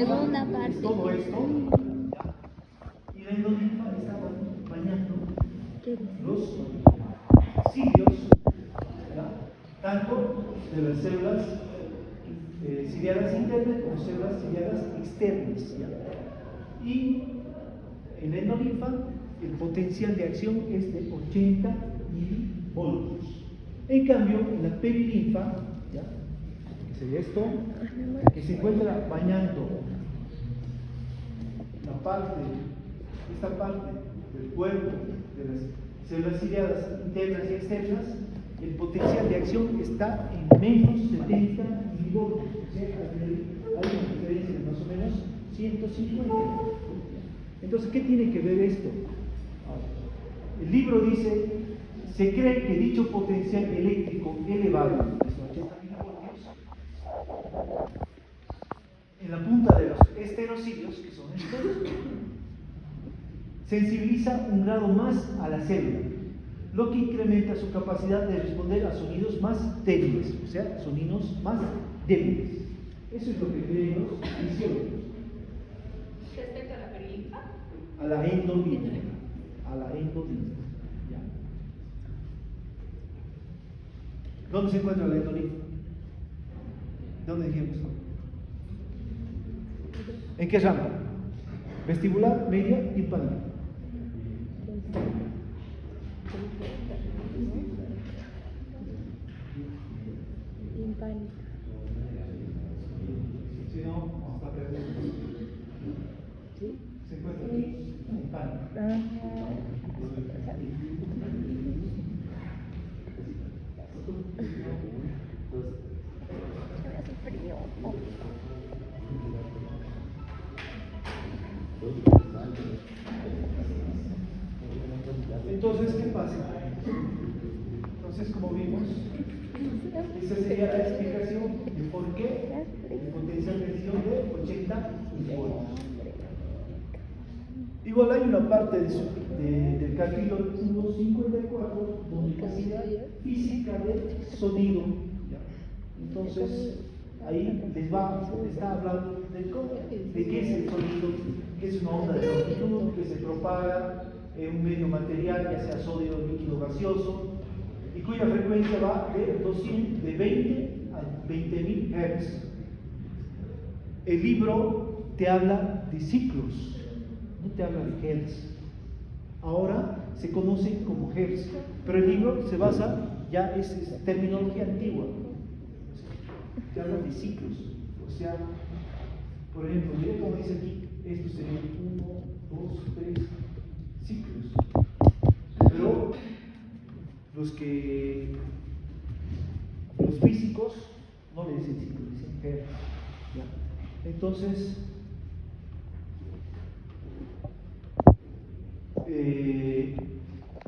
Segunda parte. Todo esto, y la endolinfa está bañando los cilios, ¿ya? Tanto de las células ciliadas internas como células ciliadas externas, ¿ya? Y en la endolinfa el potencial de acción es de 80 milivoltios. En cambio, en la perilinfa, ¿ya? Que sería esto, que se encuentra bañando esta parte del cuerpo de las células ciliadas internas y externas, el potencial de acción está en menos 70 milivoltios. O sea, hay una diferencia de más o menos 150. Entonces, ¿qué tiene que ver esto? El libro dice: se cree que dicho potencial eléctrico elevado, de 80 milivoltios, en la punta de los esterocidios, que son estos, sensibiliza un grado más a la célula, lo que incrementa su capacidad de responder a sonidos más débiles, o sea, sonidos más débiles. Eso es lo que creen los fisiólogos. ¿Respecto a la perilinfa? A la endolinfa. A la endolinfa. ¿Ya? ¿Dónde se encuentra la endolinfa? ¿Dónde dijimos? ¿En qué rama? Vestibular, media y hispánica. Si no, vamos a perder. Se encuentra aquí, hispánica. Entonces, ¿qué pasa? Entonces, como vimos, esa sería la explicación de por qué el potencial de acción de 80 milivoltios. Igual hay una parte del capítulo 154 donde decía física del sonido. ¿Ya? Entonces, ahí les está hablando de qué es el sonido, qué es una onda de longitud que se propaga en un medio material, ya sea sólido, líquido, gaseoso, y cuya frecuencia va de 20 a 20.000 Hz. El libro te habla de ciclos, no te habla de Hertz. Ahora se conoce como Hertz, pero el libro se basa, ya es terminología antigua, te habla de ciclos. O sea, por ejemplo, mira como dice aquí, esto sería 1, 2, 3 ciclos. Pero los físicos no le dicen ciclos, dicen Hertz. ¿Ya? Entonces,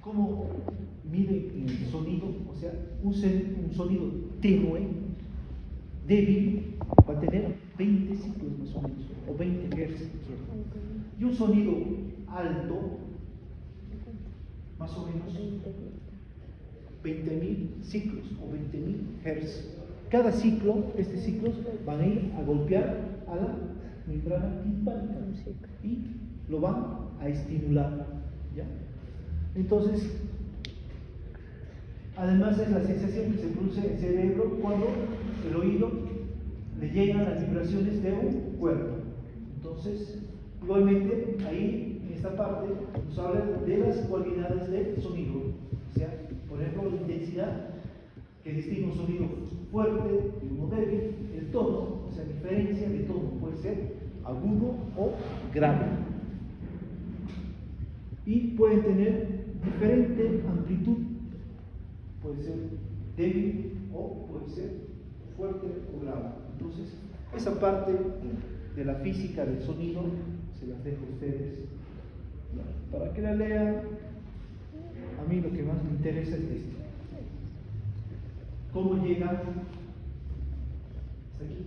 ¿cómo mide el sonido? O sea, un sonido tenue, débil, va a tener 20 ciclos más o menos, o 20 Hz. Y un sonido alto, más o menos 20.000 ciclos o 20.000 Hz. Cada ciclo, estos ciclos van a ir a golpear a la membrana timpánica y lo van a estimular, ¿ya? Entonces, además es la sensación que se produce en el cerebro cuando el oído le llegan las vibraciones de un cuerpo. Entonces, igualmente, ahí en esta parte nos habla de las cualidades del sonido, o sea, por ejemplo, la intensidad que distingue un sonido fuerte y uno débil, el tono, o sea, diferencia de tono, puede ser agudo o grave. Y pueden tener diferente amplitud, puede ser débil o puede ser fuerte o grave. Entonces, esa parte de la física del sonido se las dejo a ustedes para que la lean. A mí lo que más me interesa es esto: cómo llega hasta aquí.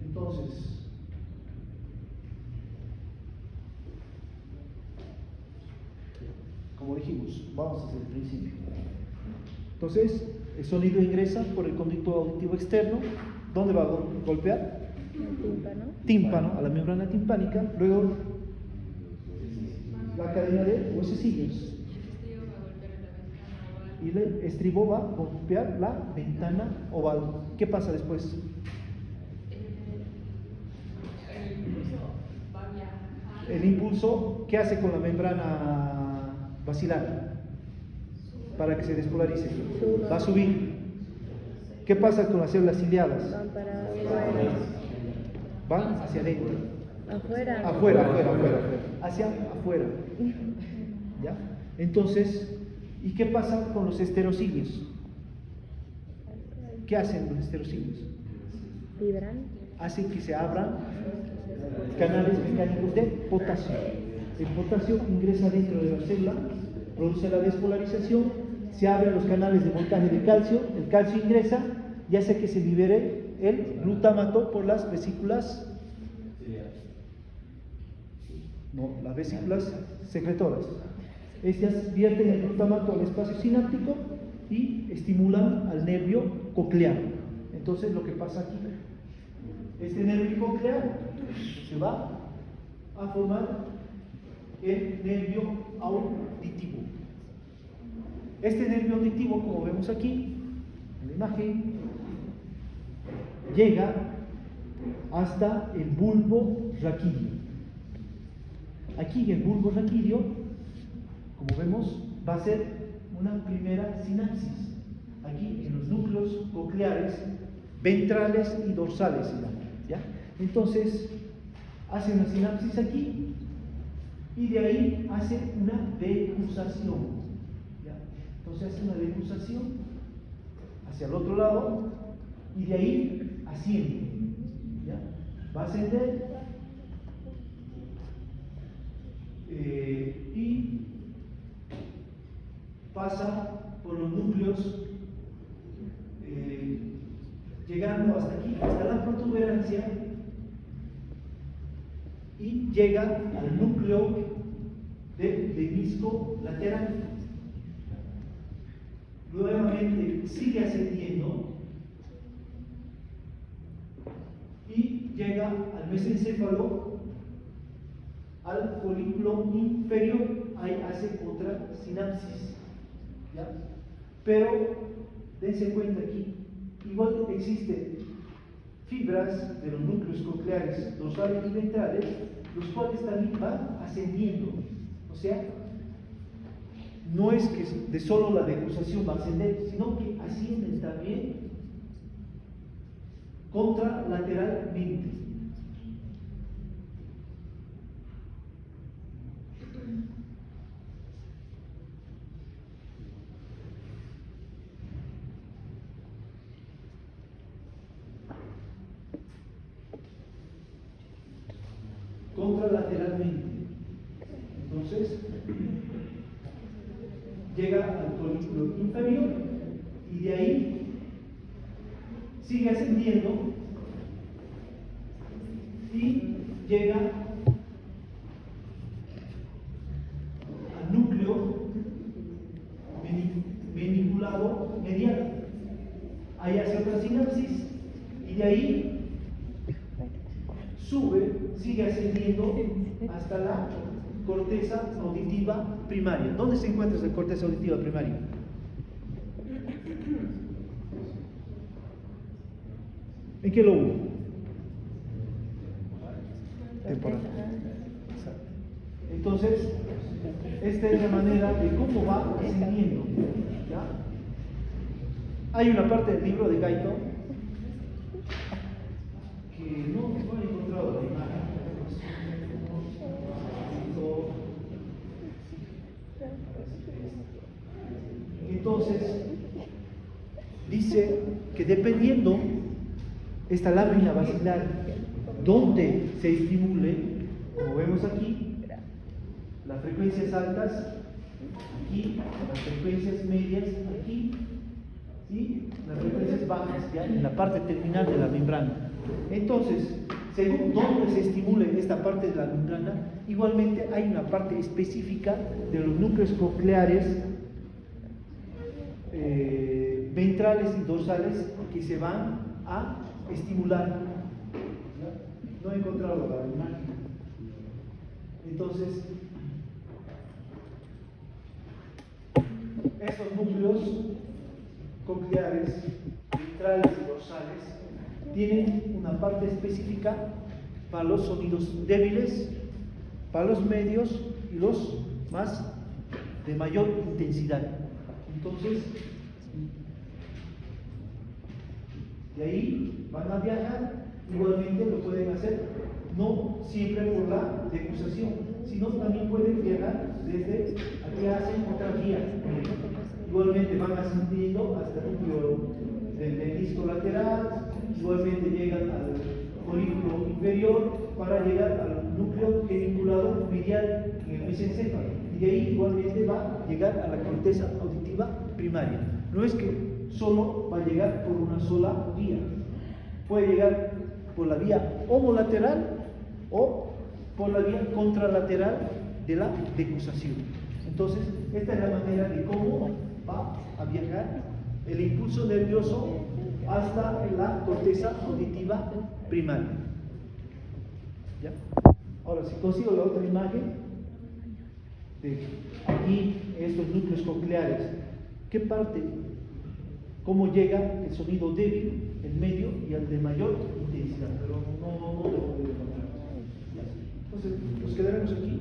Entonces, como dijimos, vamos hacia el principio. Entonces, el sonido ingresa por el conducto auditivo externo, ¿Dónde va a golpear? El tímpano. Tímpano, a la membrana timpánica. Luego la cadena de huesecillos. Y el estribo va a golpear la ventana oval. ¿Qué pasa después? El impulso, ¿qué hace con la membrana basilar? Para que se despolarice. Va a subir. ¿Qué pasa con las células ciliadas? Van para afuera. Van hacia adentro. Afuera. Afuera. Hacia afuera. ¿Ya? Entonces, ¿y qué pasa con los esterocidios? ¿Qué hacen los esterocidios? Vibran. Hacen que se abran canales mecánicos de potasio. El potasio ingresa dentro de la célula, produce la despolarización, se abren los canales de montaje de calcio, el calcio ingresa y hace que se libere el glutamato por las vesículas, las vesículas secretoras. Estas vierten el glutamato al espacio sináptico y estimulan al nervio coclear. Entonces, lo que pasa aquí, este nervio coclear se va a formar el nervio auditivo. Este nervio auditivo, como vemos aquí en la imagen, llega hasta el bulbo raquídeo. Aquí en el bulbo raquídeo, como vemos, va a ser una primera sinapsis. Aquí en los núcleos cocleares ventrales y dorsales, ¿ya? Entonces, hace una sinapsis aquí y de ahí hace una decusación, ¿ya? Entonces hace una decusación hacia el otro lado y de ahí asciende, ¿ya? Va a ascender y pasa por los núcleos, llegando hasta aquí, hasta la protuberancia, y llega al núcleo del menisco lateral. Nuevamente sigue ascendiendo y llega al mesencéfalo, al folículo inferior. Ahí hace otra sinapsis, ¿ya? Pero dense cuenta aquí, igual existen fibras de los núcleos cocleares dorsales y ventrales, los cuales también van ascendiendo. O sea, no es que de solo la decusación va a ascender, sino que ascienden también contralateralmente. Contralateralmente. Entonces, llega al folículo inferior y de ahí sigue ascendiendo y llega al núcleo veniculado medial. Ahí hace otra sinapsis y de ahí sube, sigue ascendiendo hasta la corteza auditiva primaria. ¿Dónde se encuentra esa corteza auditiva primaria? ¿En qué lóbulo? Temporal. Exacto. Entonces, esta es la manera de cómo va ascendiendo, ¿ya? Hay una parte del libro de Gaito que no he encontrado la imagen. Entonces, dice que dependiendo esta lámina basilar donde se estimule, como vemos aquí, las frecuencias altas aquí, las frecuencias medias aquí y las frecuencias bajas ya en la parte terminal de la membrana. Entonces, según donde se estimule esta parte de la membrana, igualmente hay una parte específica de los núcleos cocleares ventrales y dorsales que se van a estimular. ¿Ya? No he encontrado la imagen. Entonces, estos núcleos cocleares, ventrales y dorsales tienen una parte específica para los sonidos débiles, para los medios y los más de mayor intensidad. Entonces, de ahí van a viajar, igualmente lo pueden hacer, no siempre por la degustación, sino también pueden viajar desde aquí, hacen otra vía. Igualmente van ascendiendo hasta el núcleo del disco lateral, igualmente llegan al folículo inferior para llegar al núcleo geniculado medial en el mesencéfalo, y de ahí igualmente va a llegar a la corteza auditiva primaria. No es que solo va a llegar por una sola vía, puede llegar por la vía homolateral o por la vía contralateral de la degustación. Entonces, esta es la manera de cómo va a viajar el impulso nervioso hasta la corteza auditiva primaria. ¿Ya? Ahora, si consigo la otra imagen, de aquí, estos núcleos cocleares, ¿qué parte? ¿Cómo llega el sonido débil, el medio y el de mayor intensidad? Pero no lo puedo encontrar. Entonces, nos quedaremos aquí.